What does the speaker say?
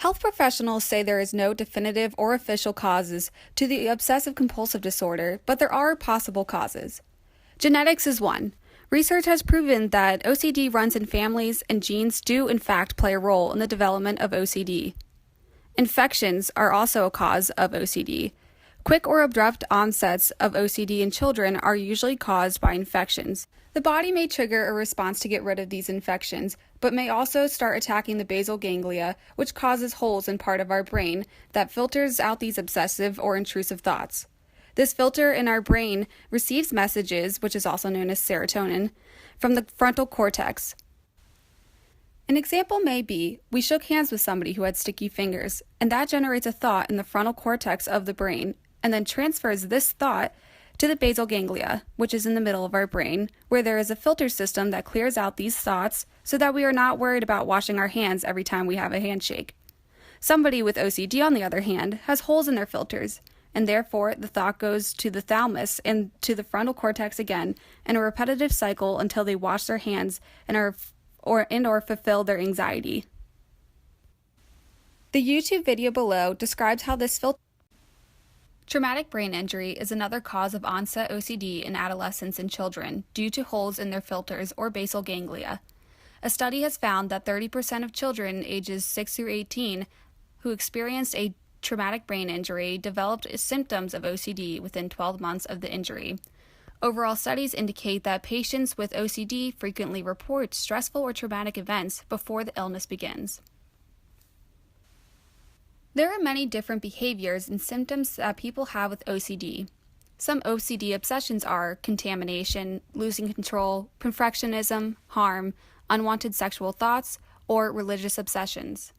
Health professionals say there is no definitive or official causes to the obsessive compulsive disorder, but there are possible causes. Genetics is one. Research has proven that OCD runs in families, and genes do in fact play a role in the development of OCD. Infections are also a cause of OCD. Quick or abrupt onsets of OCD in children are usually caused by infections. The body may trigger a response to get rid of these infections, but may also start attacking the basal ganglia, which causes holes in part of our brain that filters out these obsessive or intrusive thoughts. This filter in our brain receives messages, which is also known as serotonin, from the frontal cortex. An example may be, we shook hands with somebody who had sticky fingers, and that generates a thought in the frontal cortex of the brain, and then transfers this thought to the basal ganglia, which is in the middle of our brain, where there is a filter system that clears out these thoughts so that we are not worried about washing our hands every time we have a handshake. Somebody with OCD, on the other hand, has holes in their filters, and therefore the thought goes to the thalamus and to the frontal cortex again in a repetitive cycle until they wash their hands or fulfill their anxiety. The YouTube video below describes how this filter. Traumatic brain injury is another cause of onset OCD in adolescents and children due to holes in their filters or basal ganglia. A study has found that 30% of children ages 6 through 18 who experienced a traumatic brain injury developed symptoms of OCD within 12 months of the injury. Overall studies indicate that patients with OCD frequently report stressful or traumatic events before the illness begins. There are many different behaviors and symptoms that people have with OCD. Some OCD obsessions are contamination, losing control, perfectionism, harm, unwanted sexual thoughts, or religious obsessions.